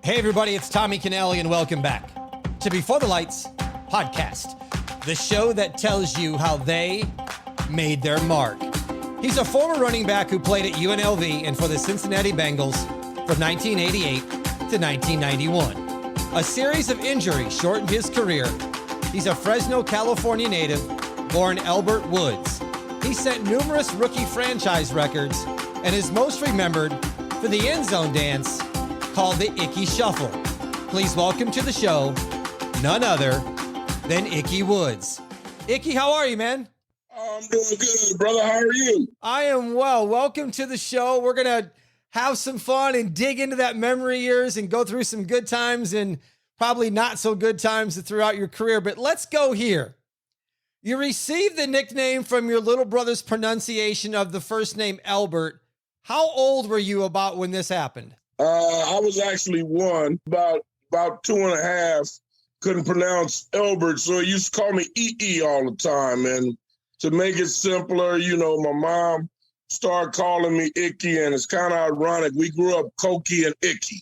Hey everybody, it's Tommy Canelli and welcome back to Before the Lights podcast, the show that tells you how they made their mark. He's a former running back who played at UNLV and for the Cincinnati Bengals from 1988 to 1991. A series of injuries shortened his career. He's a Fresno, California native, born Elbert Woods. He set numerous rookie franchise records and is most remembered for the end zone dance called the Ickey Shuffle. Please welcome to the show, none other than Ickey Woods. Ickey, how are you, man? I'm doing good, brother. How are you? I am well. Welcome to the show. We're going to have some fun and dig into that memory years and go through some good times and probably not so good times throughout your career. But let's go here. You received the nickname from your little brother's pronunciation of the first name Elbert. How old were you about when this happened? I was actually one, about 2.5. Couldn't pronounce Elbert, so he used to call me E all the time. And to make it simpler, you know, my mom started calling me Ickey, and it's kind of ironic. We grew up Cokie and Ickey.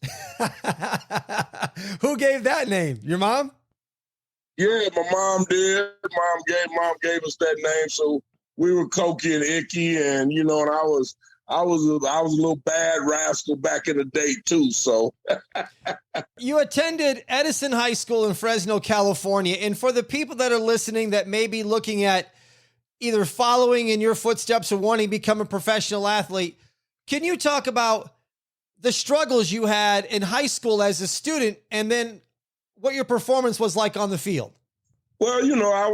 Who gave that name? Your mom? Yeah, my mom did. Mom gave us that name, so we were Cokie and Ickey, and you know, and I was a little bad rascal back in the day too. So you attended Edison High School in Fresno, California. And for the people that are listening that may be looking at either following in your footsteps or wanting to become a professional athlete, can you talk about the struggles you had in high school as a student and then what your performance was like on the field? Well, you know, I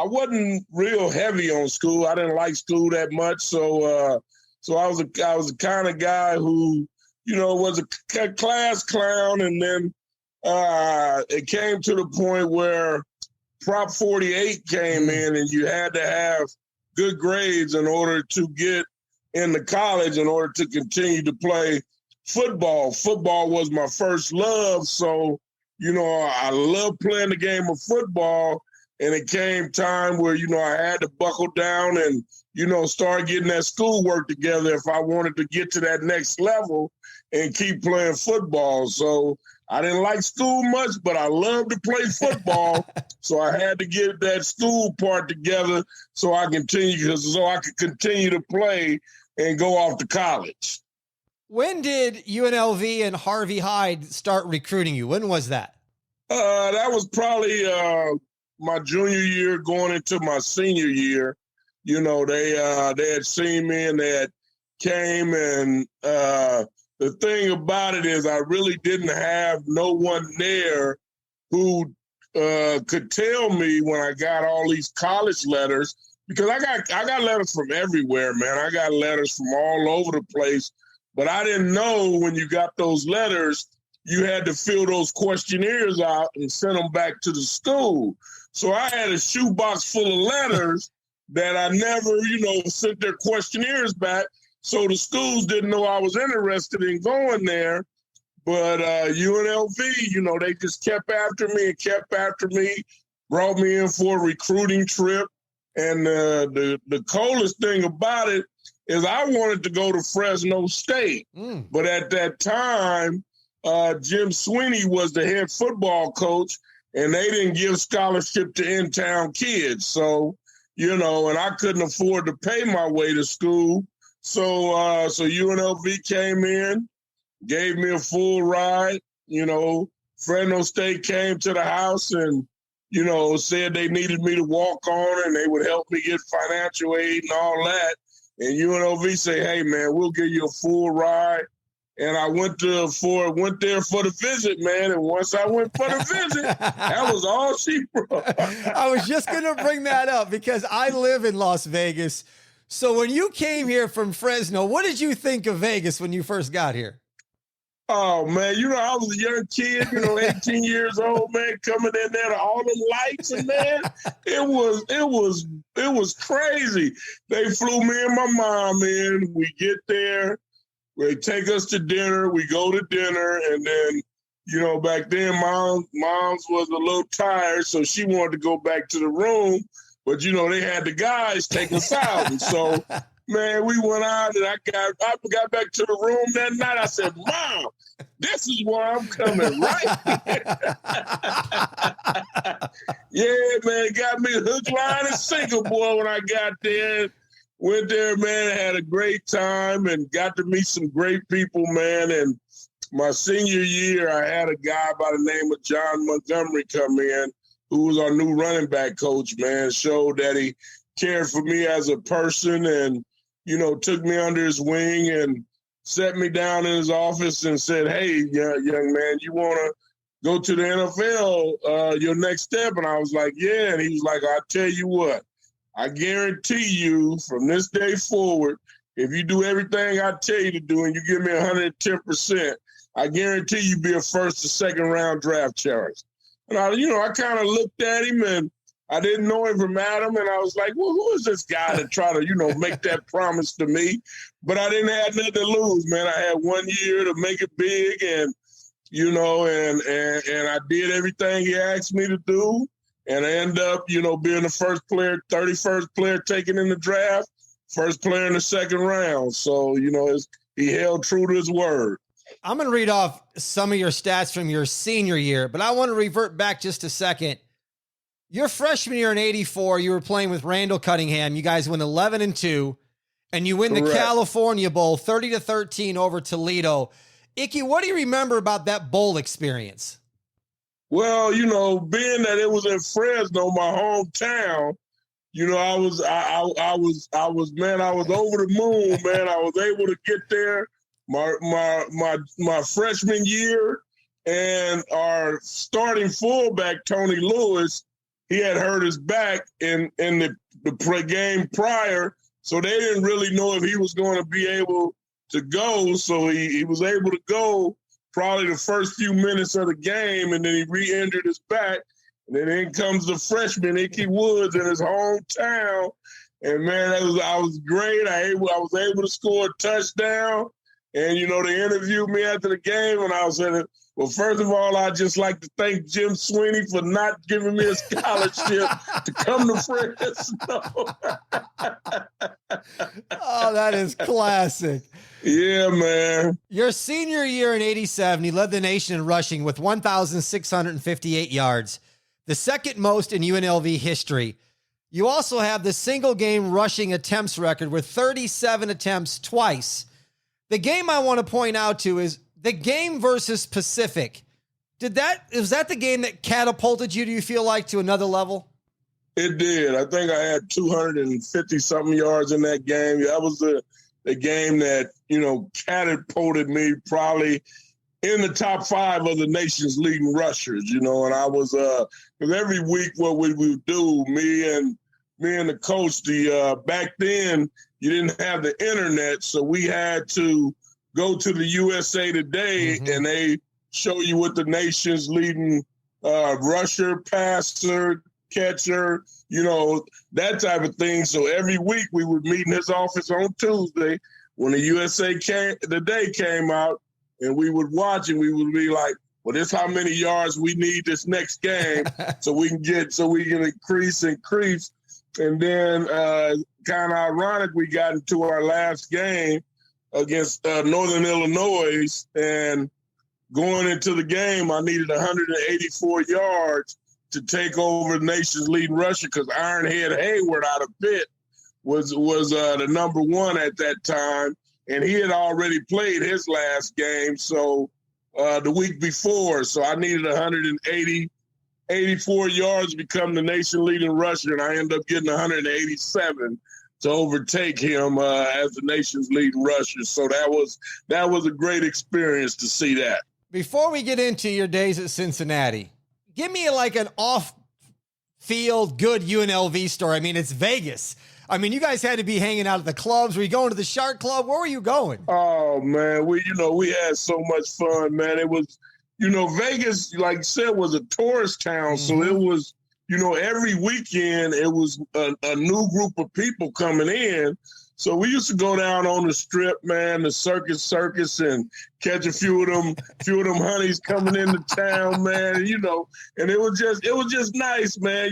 wasn't real heavy on school. I didn't like school that much. So I was the kind of guy who, you know, was a class clown. And then it came to the point where Prop 48 came in and you had to have good grades in order to get into college, in order to continue to play football. Football was my first love. So, you know, I loved playing the game of football. And it came time where, you know, I had to buckle down and, you know, start getting that schoolwork together if I wanted to get to that next level and keep playing football. So I didn't like school much, but I loved to play football. So I had to get that school part together so I could continue to play and go off to college. When did UNLV and Harvey Hyde start recruiting you? When was that? That was probably my junior year going into my senior year. You know, they had seen me and they had came, and the thing about it is I really didn't have no one there who could tell me when I got all these college letters, because I got letters from everywhere, man. I got letters from all over the place, but I didn't know when you got those letters, you had to fill those questionnaires out and send them back to the school. So I had a shoebox full of letters that I never, you know, sent their questionnaires back. So the schools didn't know I was interested in going there. But UNLV, you know, they just kept after me, brought me in for a recruiting trip. And the coolest thing about it is I wanted to go to Fresno State. But at that time, Jim Sweeney was the head football coach, and they didn't give scholarship to in-town kids. So, you know, and I couldn't afford to pay my way to school. So UNLV came in, gave me a full ride. You know, Fresno State came to the house and, you know, said they needed me to walk on and they would help me get financial aid and all that. And UNLV said, hey, man, we'll give you a full ride. And I went there for the visit, man. And once I went for the visit, that was all she brought. I was just going to bring that up because I live in Las Vegas. So when you came here from Fresno, what did you think of Vegas when you first got here? Oh, man, you know, I was a young kid, you know, 18 years old, man, coming in there to all the lights, and man, it was crazy. They flew me and my mom in. We get there. They take us to dinner. We go to dinner, and then, you know, back then, mom's was a little tired, so she wanted to go back to the room. But, you know, they had the guys take us out. And so, man, we went out, and I got back to the room that night. I said, Mom, this is where I'm coming, right? Yeah, man, it got me hook, line, and sinker, boy, when I got there. Went there, man, had a great time and got to meet some great people, man. And my senior year, I had a guy by the name of John Montgomery come in, who was our new running back coach, man. Showed that he cared for me as a person and, you know, took me under his wing and set me down in his office and said, hey, young man, you want to go to the NFL, your next step? And I was like, yeah. And he was like, I'll tell you what, I guarantee you from this day forward, if you do everything I tell you to do and you give me 110%, I guarantee you be a first or second round draft choice. And I kind of looked at him and I didn't know him from Adam. And I was like, well, who is this guy to try to, make that promise to me? But I didn't have nothing to lose, man. I had 1 year to make it big and I did everything he asked me to do. And I ended up, being the first player, 31st player taken in the draft, first player in the second round. So, he held true to his word. I'm going to read off some of your stats from your senior year, but I want to revert back just a second. Your freshman year in 84, you were playing with Randall Cunningham. You guys win 11-2, and you win the California Bowl 30-13 over Toledo. Ickey, what do you remember about that bowl experience? Well, being that it was in Fresno, my hometown, I was over the moon, man. I was able to get there my freshman year, and our starting fullback, Tony Lewis, he had hurt his back in the game prior, so they didn't really know if he was going to be able to go. So he was able to go probably the first few minutes of the game, and then he re-injured his back. And then in comes the freshman, Elbert Woods, in his hometown. And, man, I was great. I was able to score a touchdown. And, they interviewed me after the game, and I was saying, well, first of all, I'd just like to thank Jim Sweeney for not giving me a scholarship to come to Fresno. Oh, that is classic. Yeah, man. Your senior year in 87, you led the nation in rushing with 1,658 yards, the second most in UNLV history. You also have the single game rushing attempts record with 37 attempts twice. The game I want to point out to is the game versus Pacific. Was that the game that catapulted you, do you feel like, to another level? It did. I think I had 250-something yards in that game. That was the game that, catapulted me probably in the top 5 of the nation's leading rushers, and I was, because every week what we would do, me and the coach, back then you didn't have the internet, so we had to go to the USA Today, and they show you what the nation's leading rusher, passer, catcher, that type of thing. So every week we would meet in his office on Tuesday when the USA Today came out, and we would watch, and we would be like, well, this is how many yards we need this next game so we can increase. And then kind of ironic, we got into our last game against Northern Illinois, and going into the game, I needed 184 yards to take over the nation's leading rusher because Ironhead Hayward out of Pitt was the number 1 at that time, and he had already played his last game, so the week before. So I needed 184 yards to become the nation leading rusher, and I ended up getting 187 to overtake him as the nation's leading rusher. So that was a great experience to see that. Before we get into your days at Cincinnati, give me like an off-field good UNLV story. I mean, it's Vegas. I mean, you guys had to be hanging out at the clubs. Were you going to the Shark Club? Where were you going? Oh, man, we had so much fun, man. It was, Vegas, like you said, was a tourist town. So it was, every weekend it was a new group of people coming in. So we used to go down on the Strip, man, the circus, and catch a few of them honeys coming into town, man. And it was just nice, man.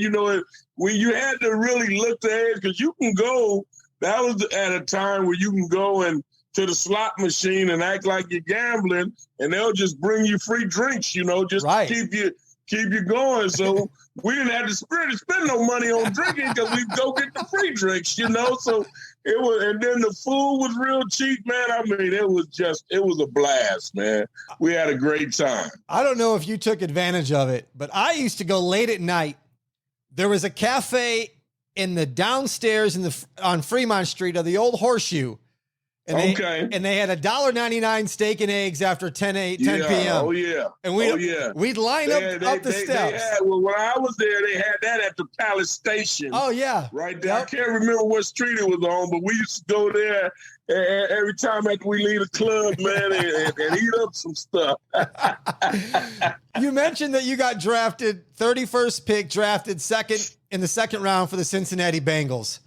When you had to really look ahead, because you can go. That was at a time where you can go and to the slot machine and act like you're gambling, and they'll just bring you free drinks, just Right. to keep you going. So we didn't have to spend no money on drinking because we'd go get the free drinks, So it was, and then the food was real cheap, man. I mean, it was a blast, man. We had a great time. I don't know if you took advantage of it, but I used to go late at night. There was a cafe in the downstairs on Fremont Street of the old Horseshoe. And they had $1.99 steak and eggs after 10 p.m. Oh, yeah. And we'd line up the steps. When I was there, they had that at the Palace Station. Oh, yeah. Right there. Yep. I can't remember what street it was on, but we used to go there every time after we leave the club, man, and eat up some stuff. You mentioned that you got drafted, 31st pick, drafted second in the second round for the Cincinnati Bengals.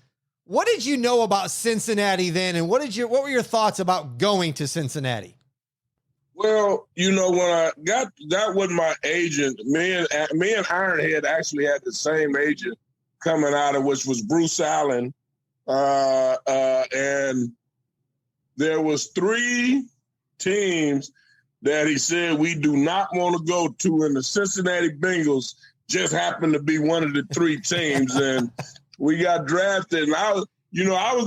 What did you know about Cincinnati then, and what were your thoughts about going to Cincinnati? Well, when I got with my agent, me and Ironhead actually had the same agent coming out of, which was Bruce Allen, and there was 3 teams that he said we do not want to go to, and the Cincinnati Bengals just happened to be one of the 3 teams, and we got drafted, and I was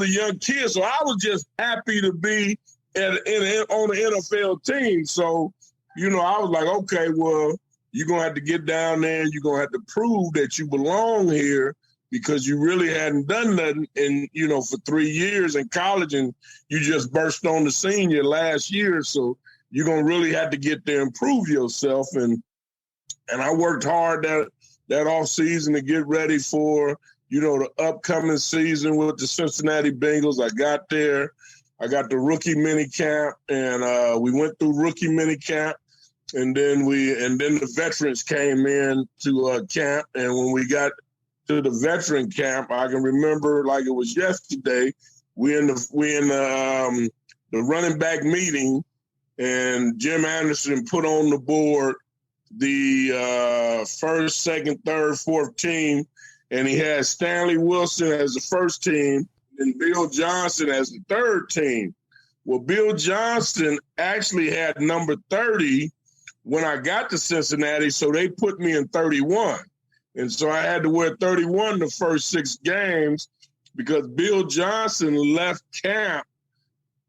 a young kid, so I was just happy to be on the NFL team. So, I was like, okay, well, you're going to have to get down there and you're going to have to prove that you belong here because you really hadn't done nothing for 3 years in college, and you just burst on the scene your last year. So you're going to really have to get there and prove yourself. And I worked hard that off season to get ready for, the upcoming season with the Cincinnati Bengals. I got there. I got the rookie mini camp, and we went through rookie mini camp, and then the veterans came in to camp. And when we got to the veteran camp, I can remember like it was yesterday. We in the running back meeting, and Jim Anderson put on the board the first, second, third, fourth team. And he had Stanley Wilson as the first team and Bill Johnson as the third team. Well, Bill Johnson actually had number 30 when I got to Cincinnati, so they put me in 31. And so I had to wear 31 the first 6 games because Bill Johnson left camp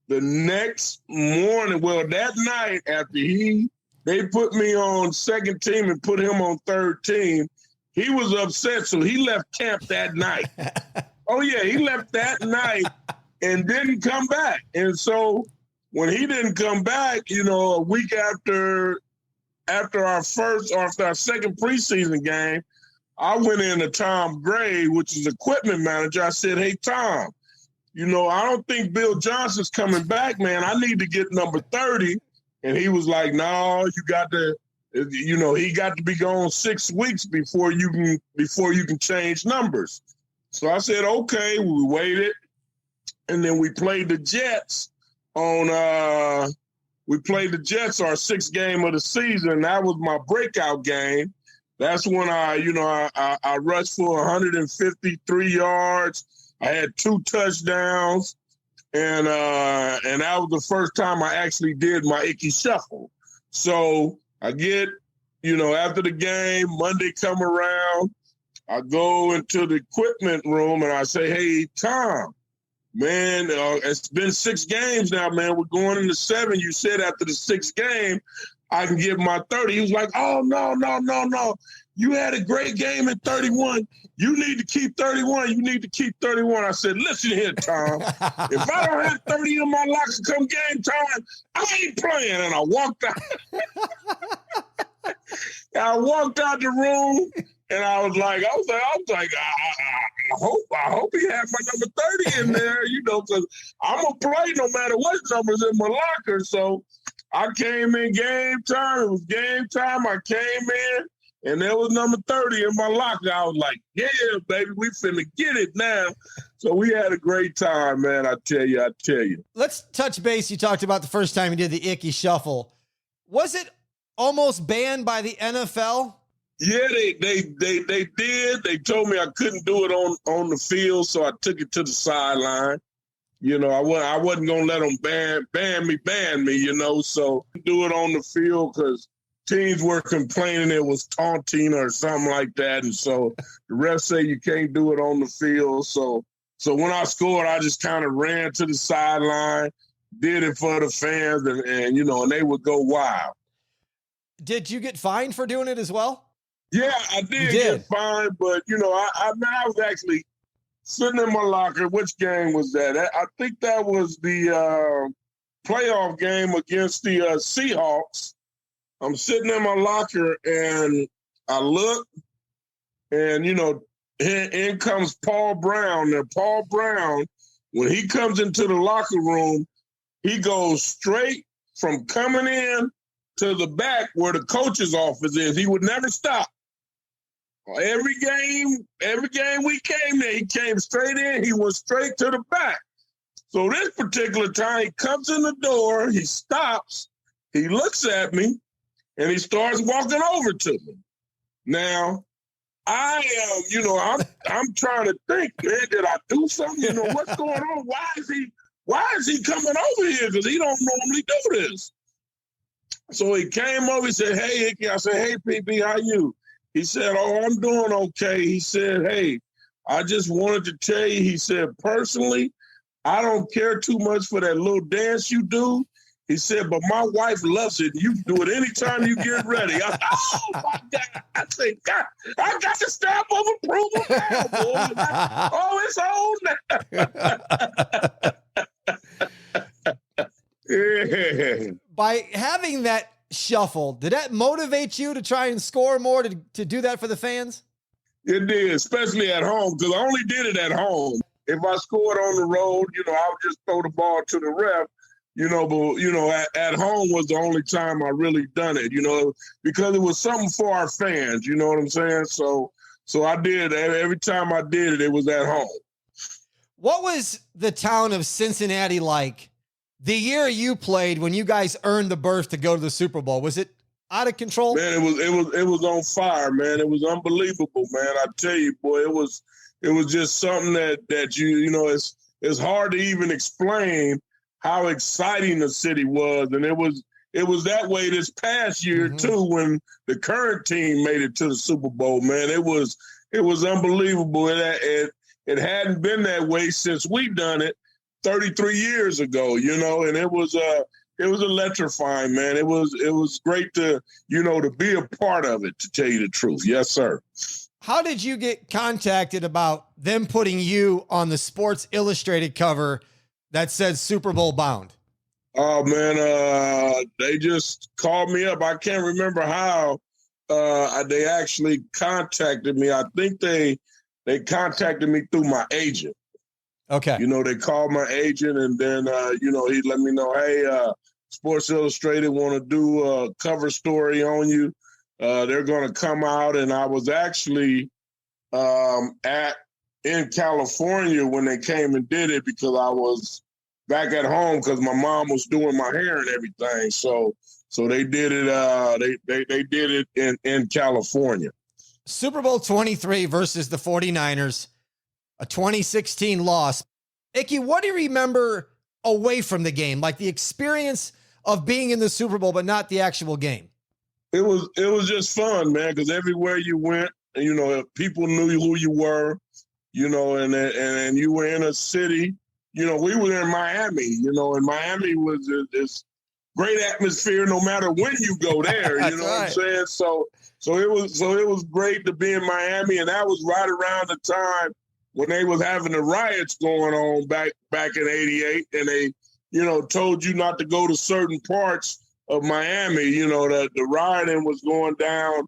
the next morning. Well, that night after they put me on second team and put him on third team, he was upset, so he left camp that night. Oh, yeah, he left that night and didn't come back. And so when he didn't come back, a week after our second preseason game, I went in to Tom Gray, which is equipment manager. I said, hey, Tom, I don't think Bill Johnson's coming back, man. I need to get number 30. And he was like, no, you got to – he got to be gone 6 weeks before you can change numbers. So I said, okay, we waited. And then we played the Jets our 6th game of the season. That was my breakout game. That's when I rushed for 153 yards. I had 2 touchdowns. And that was the first time I actually did my Ickey Shuffle. So I get, after the game, Monday come around, I go into the equipment room and I say, hey, Tom, man, it's been 6 games now, man. We're going into 7. You said after the 6th game, I can get my 30. He was like, oh, no. You had a great game at 31. You need to keep 31. You need to keep 31. I said, listen here, Tom. If I don't have 30 in my locker come game time, I ain't playing. And I walked out. I walked out the room, and I was like, I hope he had my number 30 in there, because I'm going to play no matter what number's in my locker. So I came in game time. It was game time. I came in. And there was number 30 in my locker. I was like, yeah, baby, we finna get it now. So we had a great time, man. I tell you. Let's touch base. You talked about the first time you did the Ickey Shuffle. Was it almost banned by the NFL? Yeah, they did. They told me I couldn't do it on the field, so I took it to the sideline. I wasn't gonna let them ban me, so do it on the field because teams were complaining it was taunting or something like that. And so the refs say you can't do it on the field. So when I scored, I just kind of ran to the sideline, did it for the fans, and they would go wild. Did you get fined for doing it as well? Yeah, I did get fined, but I was actually sitting in my locker. Which game was that? I think that was the playoff game against the Seahawks. I'm sitting in my locker and I look, and in comes Paul Brown. And Paul Brown, when he comes into the locker room, he goes straight from coming in to the back where the coach's office is. He would never stop. Every game we came there, he came straight in. He went straight to the back. So this particular time, he comes in the door, he stops, he looks at me, and he starts walking over to me. Now, I am, I'm trying to think, man, did I do something? What's going on? Why is he coming over here? Because he don't normally do this. So he came over, he said, "Hey, Ickey." I said, "Hey, PB, how you?" He said, "Oh, I'm doing okay." He said, "Hey, I just wanted to tell you," he said, "personally, I don't care too much for that little dance you do." He said, "But my wife loves it. You do it anytime you get ready." I said, "Oh, my God." I said, "God, I got the stamp of approval now, boy." It's on now. Yeah. By having that shuffle, did that motivate you to try and score more, to do that for the fans? It did, especially at home, because I only did it at home. If I scored on the road, I would just throw the ball to the ref, but, at home was the only time I really done it, because it was something for our fans, you know what I'm saying? So I did, every time I did it, it was at home. What was the town of Cincinnati like the year you played when you guys earned the berth to go to the Super Bowl? Was it out of control? Man, it was on fire, man. It was unbelievable, man. I tell you, boy, it was just something that it's hard to even explain how exciting the city was. And it was that way this past year too, when the current team made it to the Super Bowl, man. It was unbelievable. It hadn't been that way since we done it 33 years ago, and it was electrifying, man. It was great to be a part of it, to tell you the truth. Yes, sir. How did you get contacted about them putting you on the Sports Illustrated cover that says Super Bowl bound? Oh, man, they just called me up. I can't remember how they actually contacted me. I think they contacted me through my agent. Okay. They called my agent, and then, he let me know, "Hey, Sports Illustrated want to do a cover story on you. They're going to come out." And I was actually in California when they came and did it, because I was back at home because my mom was doing my hair and everything. So they did it. They did it in California. Super Bowl 23 versus the 49ers. A 2016 loss. Ickey, what do you remember away from the game? Like the experience of being in the Super Bowl, but not the actual game. It was just fun, man, because everywhere you went, people knew who you were, and you were in a city. We were in Miami, and Miami was this great atmosphere no matter when you go there, you know what I'm saying? So it was great to be in Miami, and that was right around the time when they was having the riots going on back in '88, and they, told you not to go to certain parts of Miami. The rioting was going down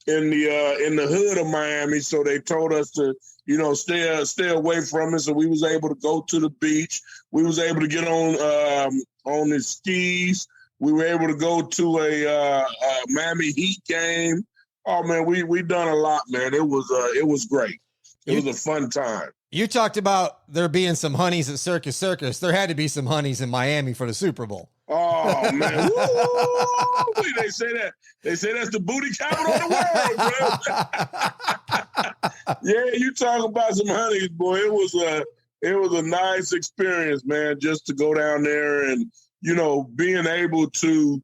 in the hood of Miami, so they told us to, stay away from it. So we was able to go to the beach. We was able to get on the skis. We were able to go to a Miami Heat game. Oh man, we done a lot, man. It was great. It was a fun time. You talked about there being some honeys at Circus Circus. There had to be some honeys in Miami for the Super Bowl. Oh man, woo! They say that. They say that's the booty capital of the world, bro. Yeah, you talk about some honeys, boy. It it was a nice experience, man, just to go down there and, being able to,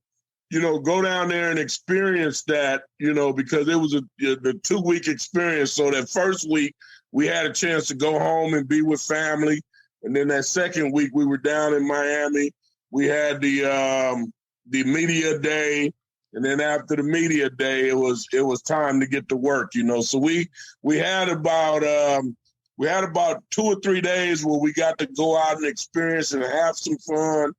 go down there and experience that, because it was the 2-week experience. So that first week we had a chance to go home and be with family. And then that second week we were down in Miami. We had the media day. And then after the media day, it was time to get to work, So we had about 2 or 3 days where we got to go out and experience and have some fun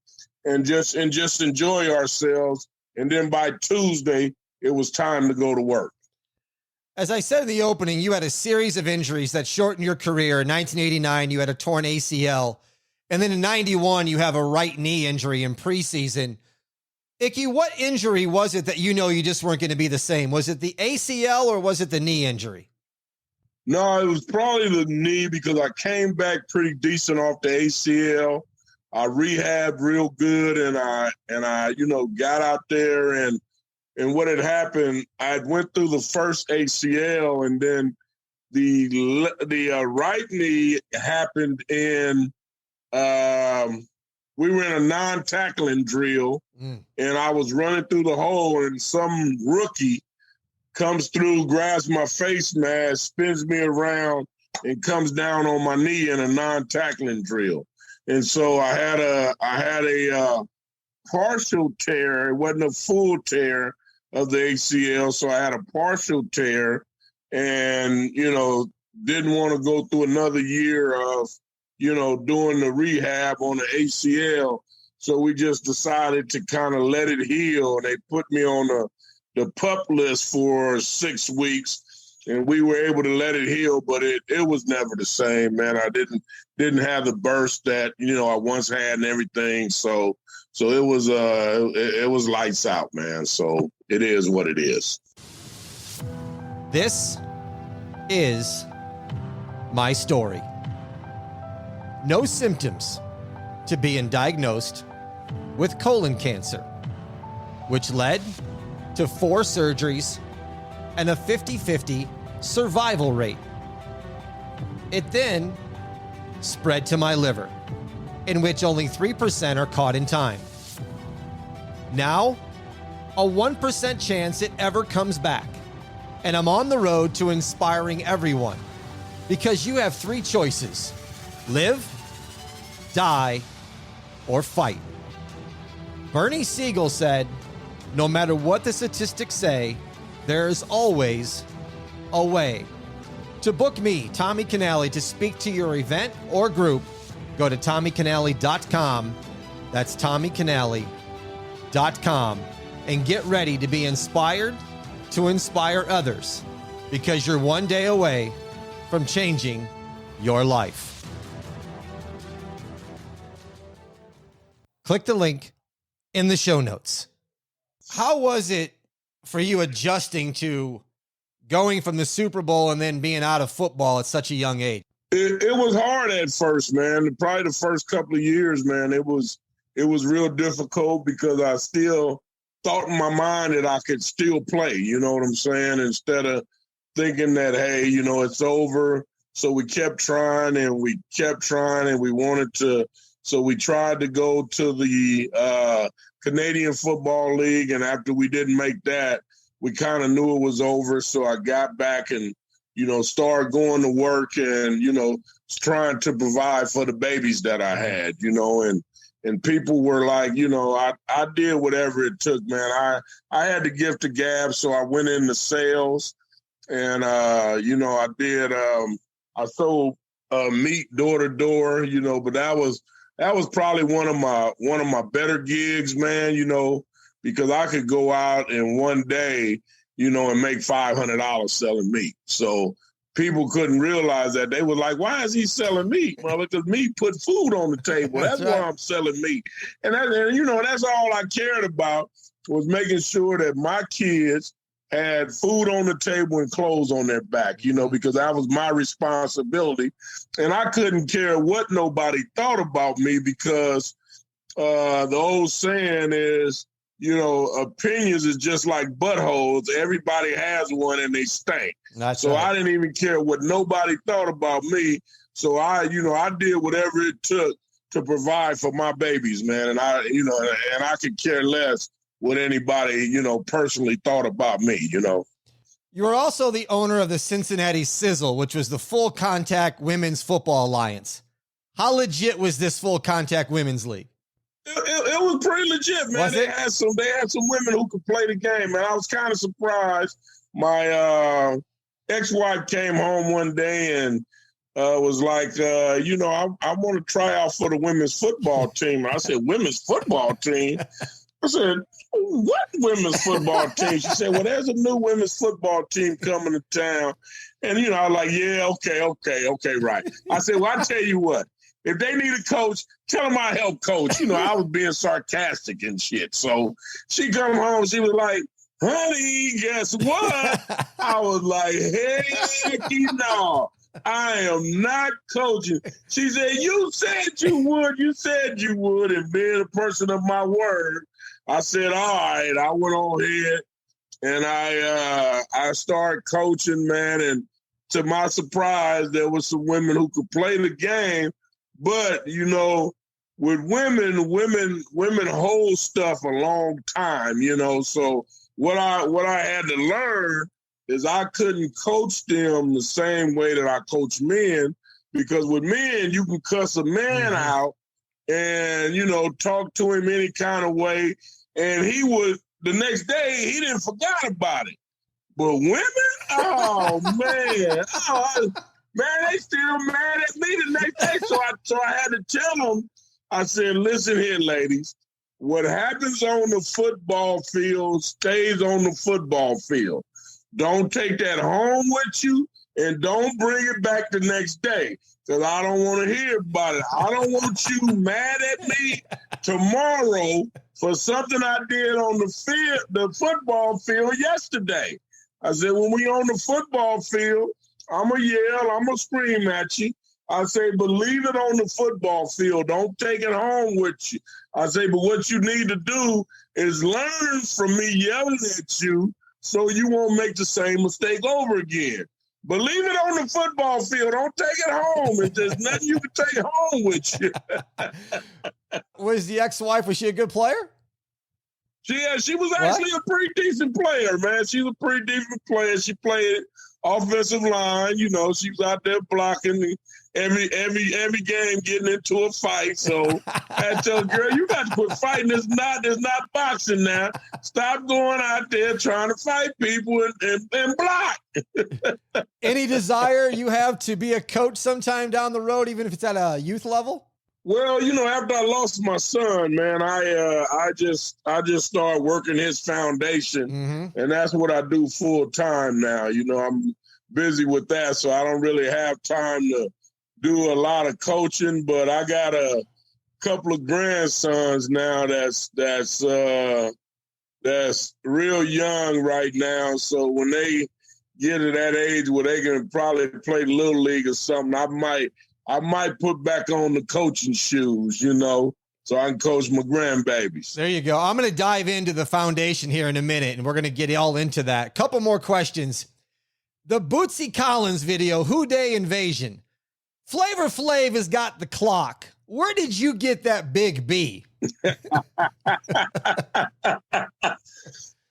and just enjoy ourselves. And then by Tuesday, it was time to go to work. As I said in the opening, you had a series of injuries that shortened your career. In 1989, you had a torn ACL. And then in 91, you have a right knee injury in preseason. Ickey, what injury was it that you just weren't going to be the same? Was it the ACL or was it the knee injury? No, it was probably the knee because I came back pretty decent off the ACL. I rehabbed real good and I got out there and what had happened, I went through the first ACL and then the right knee happened in we were in a non-tackling drill and I was running through the hole and some rookie comes through, grabs my face mask, spins me around and comes down on my knee in a non-tackling drill. And so I had a partial tear. It wasn't a full tear of the ACL. So I had a partial tear and, didn't want to go through another year of, doing the rehab on the ACL. So we just decided to kind of let it heal. They put me on the PUP list for 6 weeks and we were able to let it heal, but it was never the same, man. I didn't have the burst that, I once had and everything. So it was lights out, man. So it is what it is. This is my story. No symptoms to being diagnosed with colon cancer, which led to 4 surgeries and a 50-50 survival rate. It then spread to my liver, in which only 3% are caught in time. Now, a 1% chance it ever comes back. And I'm on the road to inspiring everyone because you have 3 choices: live, die, or fight. Bernie Siegel said, no matter what the statistics say, there's always a way. To book me, Tommy Canale, to speak to your event or group, go to TommyCanale.com. That's TommyCanale.com. And get ready to be inspired to inspire others, because you're one day away from changing your life. Click the link in the show notes. How was it for you adjusting to going from the Super Bowl and then being out of football at such a young age? It was hard at first, man. Probably the first couple of years, man, it was real difficult because I still thought in my mind that I could still play, you know what I'm saying? Instead of thinking that, hey, it's over. So we kept trying and we wanted to. So we tried to go to the Canadian Football League. And after we didn't make that, we kind of knew it was over. So I got back and, started going to work and, trying to provide for the babies that I had, and people were like, I did whatever it took, man. I had the gift of gab, so I went into sales, and I did. I sold meat door to door, but that was probably one of my better gigs, man. Because I could go out in one day, and make $500 selling meat. So people couldn't realize that. They were like, why is he selling meat? Well, because meat put food on the table. That's why I'm selling meat. And that's all I cared about, was making sure that my kids had food on the table and clothes on their back, because that was my responsibility. And I couldn't care what nobody thought about me, because the old saying is, opinions is just like buttholes. Everybody has one and they stink. So I didn't even care what nobody thought about me. So I did whatever it took to provide for my babies, man. And I could care less what anybody, personally thought about me, You are also the owner of the Cincinnati Sizzle, which was the full contact women's football alliance. How legit was this full contact women's league? It was pretty legit, man. They had some women who could play the game, man. I was kind of surprised. My ex-wife came home one day and was like, I want to try out for the women's football team. I said, women's football team? I said, what women's football team? She said, well, there's a new women's football team coming to town. And, I was like, yeah, okay, right. I said, well, I tell you what, if they need a coach, tell them I help coach. I was being sarcastic and shit. So she come home, she was like, honey, guess what? I was like, heck no. I am not coaching. She said, you said you would, and being a person of my word, I said, all right. I went on ahead and I started coaching, man, and to my surprise, there was some women who could play the game, but, with women hold stuff a long time, so what I had to learn is I couldn't coach them the same way that I coach men, because with men, you can cuss a man out and, talk to him any kind of way. And he would, the next day, he didn't forget about it. But women, oh, man. They still mad at me the next day. So I had to tell them, I said, listen here, ladies, what happens on the football field stays on the football field. Don't take that home with you and don't bring it back the next day, because I don't want to hear about it. I don't want you mad at me tomorrow for something I did on the football field yesterday. I said, when we on the football field, I'm going to yell, I'm going to scream at you. I say, but leave it on the football field. Don't take it home with you. I say, but what you need to do is learn from me yelling at you so you won't make the same mistake over again. But leave it on the football field. Don't take it home. There's nothing you can take home with you. Was the ex-wife, was she a good player? She was actually a pretty decent player, man. She was a pretty decent player. She played offensive line. She was out there blocking every game, getting into a fight. So I tell her, girl, you got to quit fighting. There's not boxing now. Stop going out there trying to fight people and block. Any desire you have to be a coach sometime down the road, even if it's at a youth level? Well, after I lost my son, man, I just started working his foundation, and that's what I do full time now. I'm busy with that, so I don't really have time to do a lot of coaching. But I got a couple of grandsons now that's real young right now. So when they get to that age where they can probably play Little League or something, I might put back on the coaching shoes, so I can coach my grandbabies. There you go. I'm going to dive into the foundation here in a minute, and we're going to get all into that. Couple more questions. The Bootsy Collins video, Who Dey Invasion. Flavor Flav has got the clock. Where did you get that big B?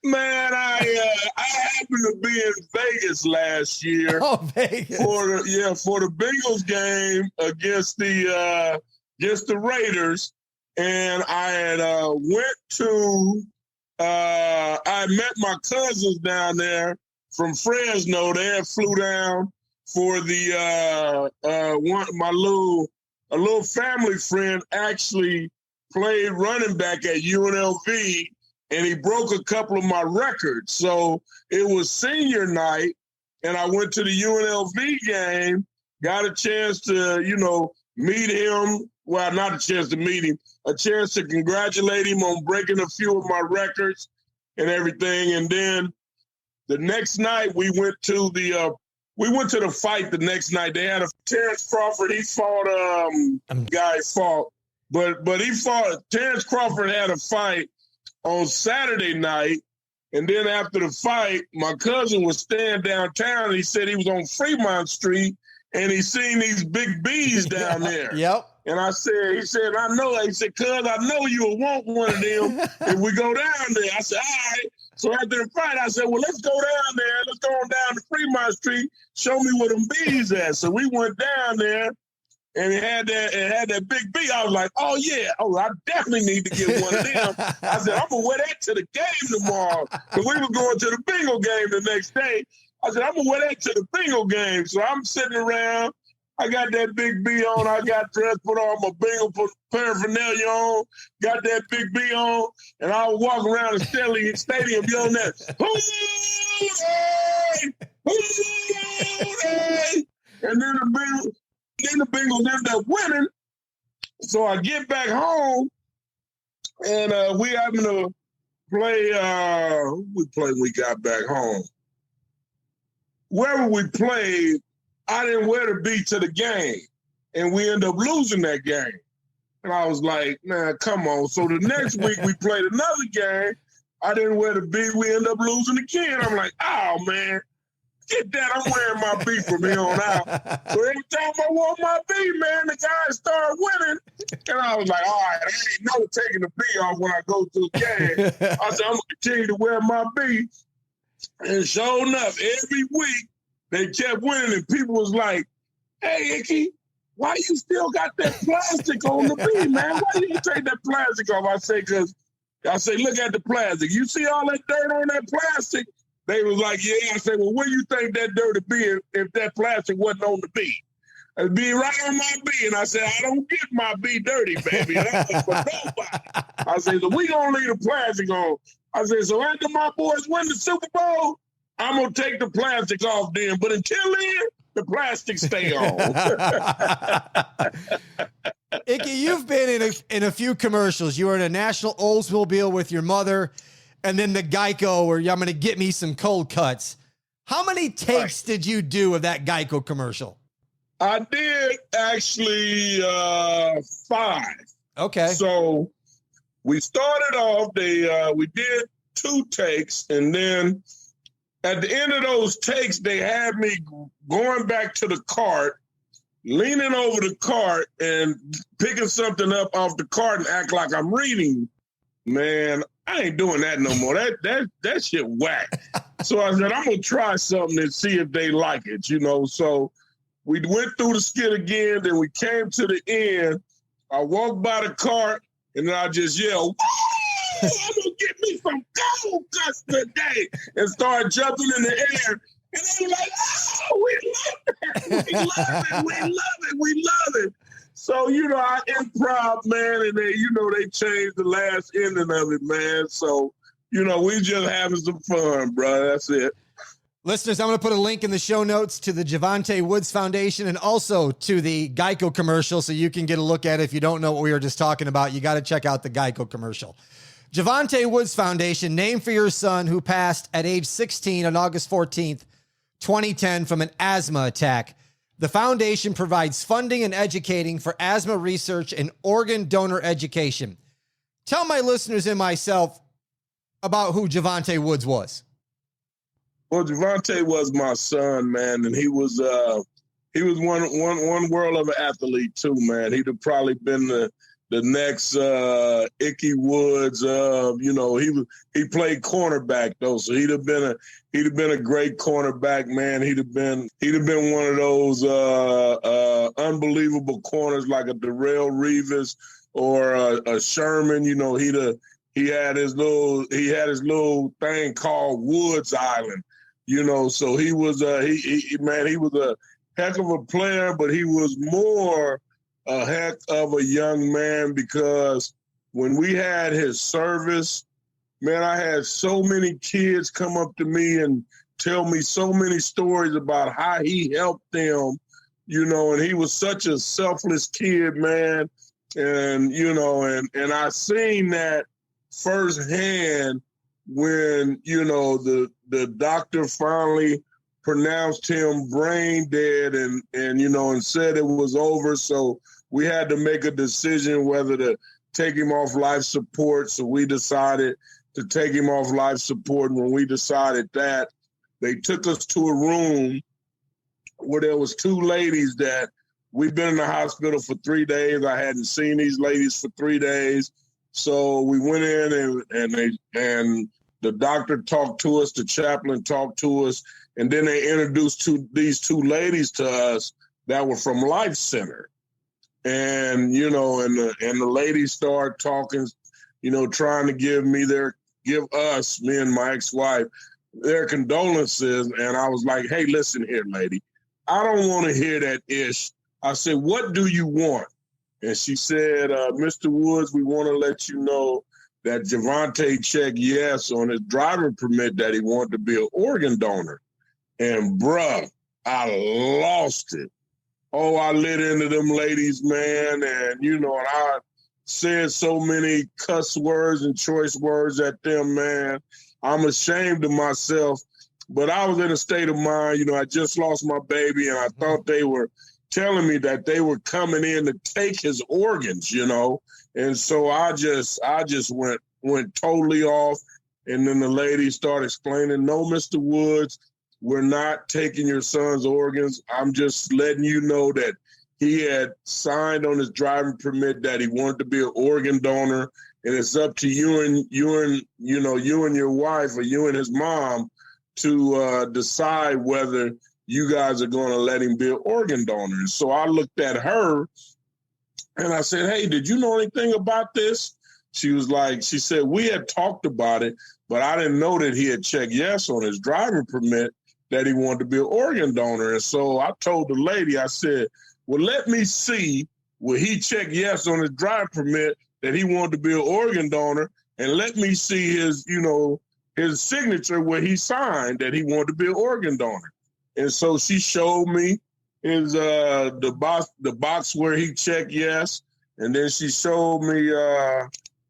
Man, I happened to be in Vegas last year. Oh, Vegas. For the Bengals game against the Raiders, and I had I met my cousins down there from Fresno. They had flew down for a little family friend actually played running back at UNLV. And he broke a couple of my records. So it was senior night, and I went to the UNLV game, got a chance to, meet him. Well, not a chance to meet him, a chance to congratulate him on breaking a few of my records and everything. And then the next night we went to the fight the next night. They had Terrence Crawford, he fought, Terrence Crawford had a fight on Saturday night, and then after the fight, my cousin was staying downtown, and he said he was on Fremont Street, and he seen these big bees down there. Yep. And he said, I know. He said, cuz I know you'll want one of them if we go down there. I said, all right. So after the fight, I said, well, let's go down there. Let's go on down to Fremont Street. Show me where them bees at. So we went down there, and it had that big bee. I was like, oh, yeah. Oh, I definitely need to get one of them. I said, I'm going to wear that to the game tomorrow. Because we were going to the Bengal game the next day. I said, I'm going to wear that to the Bengal game. So I'm sitting around. I got that big B on. I got dressed, put on my Bengal paraphernalia on, got that big B on, and I was walking around the stadium yelling that, Hooray! Hooray! And then the Bengals ended up winning. So I get back home, and we having to play, who we played when we got back home? Wherever we played, I didn't wear the B to the game, and we ended up losing that game. And I was like, man, come on. So the next week we played another game. I didn't wear the B. We ended up losing again. I'm like, oh, man, get that. I'm wearing my B from here on out. So every time I wore my B, man, the guys started winning. And I was like, all right, I ain't never taking the B off when I go to a game. I said, I'm going to continue to wear my B. And sure enough, every week, they kept winning, and people was like, hey, Ickey, why you still got that plastic on the B, man? Why you take that plastic off? I say, look at the plastic. You see all that dirt on that plastic? They was like, yeah. I said, well, where you think that dirt would be if that plastic wasn't on the B? It'd be right on my B. And I said, I don't get my B dirty, baby. That's for nobody. I said, so we going to leave the plastic on. I said, so after my boys win the Super Bowl, I'm going to take the plastic off then. But until then, the plastic stay on. Ickey, you've been in a few commercials. You were in a National Oldsmobile with your mother, and then the Geico where I'm going to get me some cold cuts. How many takes did you do of that Geico commercial? I did actually 5. Okay. So we started off, we did 2 takes, and then at the end of those takes, they had me going back to the cart, leaning over the cart and picking something up off the cart and act like I'm reading. Man, I ain't doing that no more. That shit whack. So I said, I'm going to try something and see if they like it, So we went through the skit again, then we came to the end. I walked by the cart, and then I just yelled, I'm going to get me some gold cuts today, and start jumping in the air. And they were like, oh, we love it. We love it. We love it. We love it. So, I improv, man, and they changed the last ending of it, man. So, we just having some fun, bro. That's it. Listeners, I'm going to put a link in the show notes to the Javonte Woods Foundation and also to the Geico commercial so you can get a look at it. If you don't know what we were just talking about, you got to check out the Geico commercial. Javonte Woods Foundation, named for your son who passed at age 16 on August 14th, 2010 from an asthma attack. The foundation provides funding and educating for asthma research and organ donor education. Tell my listeners and myself about who Javonte Woods was. Well, Javonte was my son, man, and he was one world of an athlete too, man. He'd have probably been the next Ickey Woods. He played cornerback though, so he'd have been a great cornerback, man. He'd have been one of those unbelievable corners like a Darrelle Revis or a Sherman. He had his little thing called Woods Island. So he was he was a heck of a player, but he was more a heck of a young man, because when we had his service, man, I had so many kids come up to me and tell me so many stories about how he helped them, and he was such a selfless kid, man. And, and I seen that firsthand when, the doctor finally pronounced him brain dead and said it was over. So we had to make a decision whether to take him off life support. So we decided to take him off life support. And when we decided that, they took us to a room where there was two ladies that we've been in the hospital for 3 days. I hadn't seen these ladies for 3 days. So we went in and the doctor talked to us, the chaplain talked to us, and then they introduced these two ladies to us that were from Life Center. And, you know, and the ladies started talking, you know, trying to give us, me and my ex-wife, their condolences. And I was like, hey, listen here, lady, I don't want to hear that ish. I said, what do you want? And she said, Mr. Woods, we want to let you know that Javante checked yes on his driver permit that he wanted to be an organ donor. And bruh, I lost it. Oh, I lit into them ladies, man. And, you know, and I said so many cuss words and choice words at them, man. I'm ashamed of myself. But I was in a state of mind, you know, I just lost my baby, and I thought they were telling me that they were coming in to take his organs, you know. And so I just went totally off. And then the lady started explaining, no, Mr. Woods, we're not taking your son's organs. I'm just letting you know that he had signed on his driving permit that he wanted to be an organ donor, and it's up to you and your wife, or you and his mom, to decide whether you guys are going to let him be an organ donor. And so I looked at her and I said, hey, did you know anything about this? She said, we had talked about it, but I didn't know that he had checked yes on his driving permit that he wanted to be an organ donor. And so I told the lady, I said, well, let me see where he checked yes on his driving permit that he wanted to be an organ donor, and let me see his signature where he signed that he wanted to be an organ donor. And so she showed me his the box where he checked yes, and then she showed me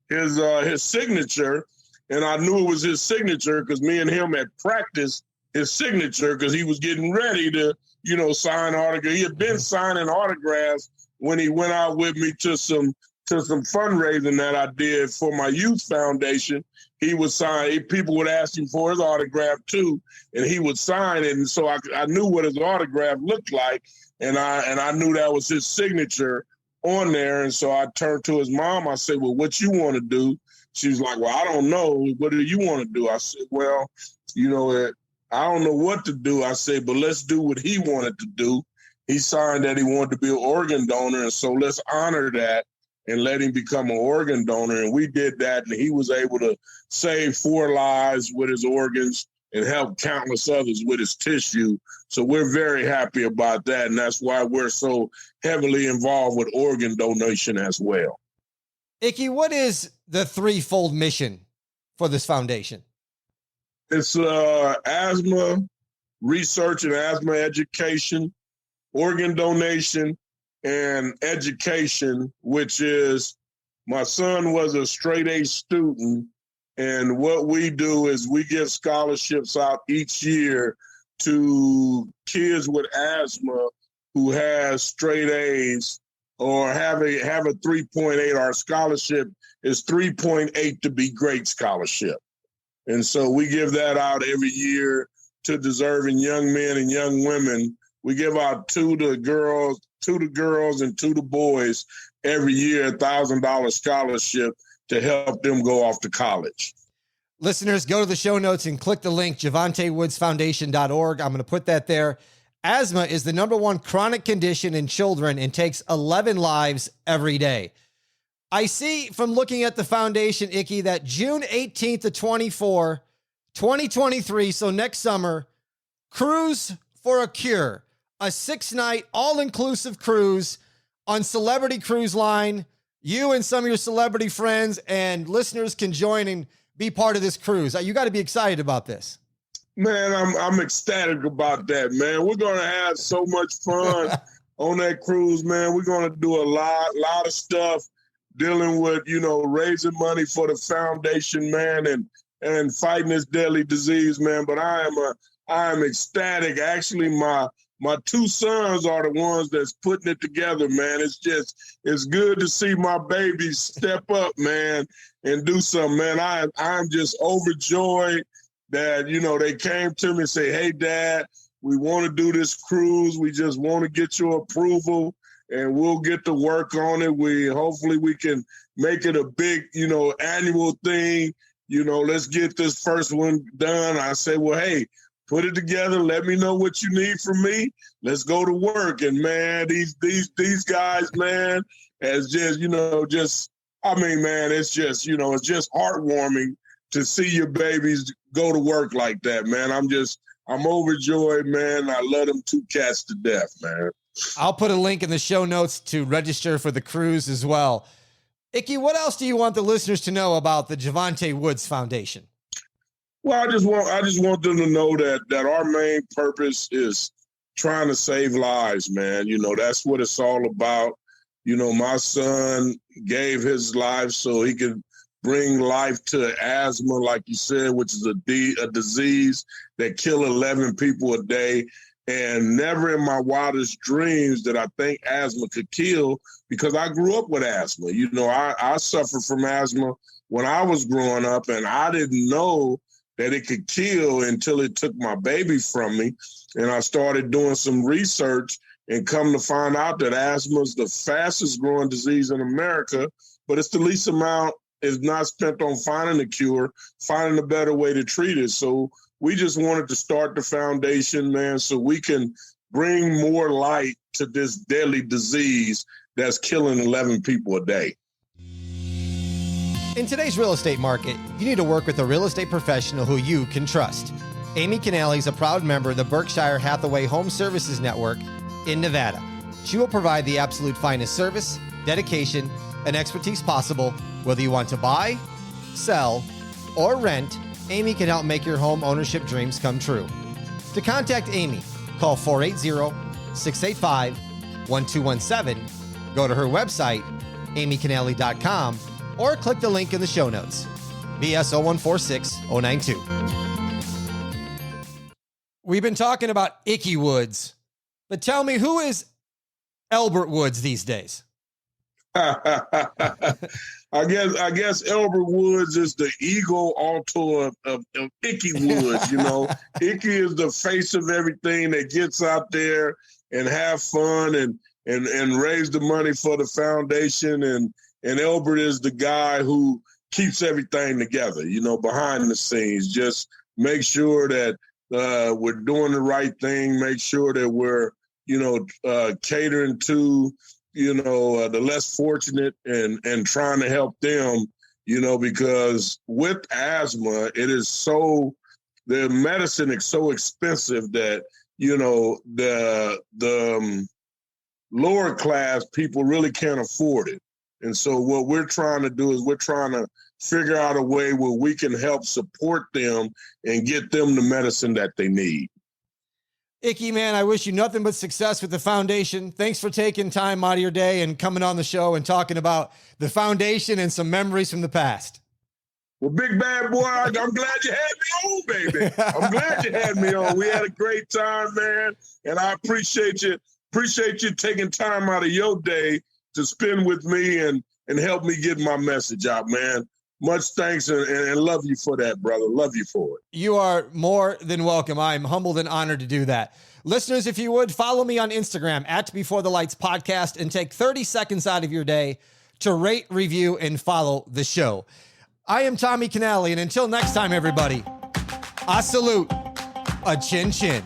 his signature, and I knew it was his signature because me and him had practiced his signature because he was getting ready to, you know, sign autographs. He had been signing autographs when he went out with me to some fundraising that I did for my youth foundation. He would sign. People would ask him for his autograph too, and he would sign it. And so I knew what his autograph looked like, and I knew that was his signature on there. And so I turned to his mom. I said, well, what you want to do? She was like, well, I don't know. What do you want to do? I said, well, you know, I don't know what to do. I said, but let's do what he wanted to do. He signed that he wanted to be an organ donor, and so let's honor that and let him become an organ donor. And we did that, and he was able to save 4 lives with his organs and help countless others with his tissue. So we're very happy about that, and that's why we're so heavily involved with organ donation as well. Ickey, what is the threefold mission for this foundation? It's asthma research and asthma education, organ donation, and education, which is, my son was a straight A student, and what we do is we give scholarships out each year to kids with asthma who has straight A's or have a 3.8. Our scholarship is 3.8 to be great scholarship. And so we give that out every year to deserving young men and young women. We give out two to the girls and 2 to boys every year, $1,000 scholarship to help them go off to college. Listeners, go to the show notes and click the link, JavanteWoodsFoundation.org. I'm going to put that there. Asthma is the #1 chronic condition in children and takes 11 lives every day. I see from looking at the foundation, Ickey, that June 18th to 24, 2023, so next summer, Cruise for a Cure, a 6-night all-inclusive cruise on Celebrity Cruise Line. You and some of your celebrity friends and listeners can join and be part of this cruise. You got to be excited about this. Man, I'm ecstatic about that, man. We're going to have so much fun on that cruise, man. We're going to do a lot of stuff dealing with, you know, raising money for the foundation, man, and fighting this deadly disease, man. But I am ecstatic. Actually, my 2 sons are the ones that's putting it together, man. It's good to see my babies step up, man, and do something, man. I'm just overjoyed that, you know, they came to me and say, hey, Dad, We want to do this cruise. We just want to get your approval, and we'll get to work on it. Hopefully we can make it a big, annual thing. Let's get this first one done. I say, well, hey, put it together. Let me know what you need from me. Let's go to work. And man, these guys, man, it's just heartwarming to see your babies go to work like that, man. I'm overjoyed, man. I love them two cats to death, man. I'll put a link in the show notes to register for the cruise as well. Ickey, what else do you want the listeners to know about the Javonte Woods Foundation? Well, I just want them to know that our main purpose is trying to save lives, man. That's what it's all about. My son gave his life so he could bring life to asthma, like you said, which is a disease that kills 11 people a day. And never in my wildest dreams did I think asthma could kill, because I grew up with asthma. I suffered from asthma when I was growing up, and I didn't know that it could kill until it took my baby from me. And I started doing some research and come to find out that asthma is the fastest growing disease in America, but it's the least amount is not spent on finding a cure, finding a better way to treat it. So we just wanted to start the foundation, man, so we can bring more light to this deadly disease that's killing 11 people a day. In today's real estate market, you need to work with a real estate professional who you can trust. Amy Canale is a proud member of the Berkshire Hathaway Home Services Network in Nevada. She will provide the absolute finest service, dedication, and expertise possible. Whether you want to buy, sell, or rent, Amy can help make your home ownership dreams come true. To contact Amy, call 480-685-1217, go to her website, amycanale.com, or click the link in the show notes. BS 0146092. We've been talking about Ickey Woods, but tell me, who is Elbert Woods these days? I guess Elbert Woods is the ego alto of Ickey Woods. Ickey is the face of everything that gets out there and have fun and raise the money for the foundation. And Elbert is the guy who keeps everything together, behind the scenes. Just make sure that we're doing the right thing. Make sure that we're, catering to the less fortunate and trying to help them, because with asthma, the medicine is so expensive that, the lower class people really can't afford it. And so what we're trying to do is we're trying to figure out a way where we can help support them and get them the medicine that they need. Ickey, man, I wish you nothing but success with the foundation. Thanks for taking time out of your day and coming on the show and talking about the foundation and some memories from the past. Well, big bad boy, I'm glad you had me on, baby. I'm glad you had me on. We had a great time, man, and I appreciate you taking time out of your day to spend with me and help me get my message out, man. Much thanks and love you for that, brother. Love you for it. You are more than welcome. I'm humbled and honored to do that. Listeners, if you would, follow me on Instagram at Before the Lights Podcast and take 30 seconds out of your day to rate, review, and follow the show. I am Tommy Canale, and until next time, everybody, I salute a chin chin.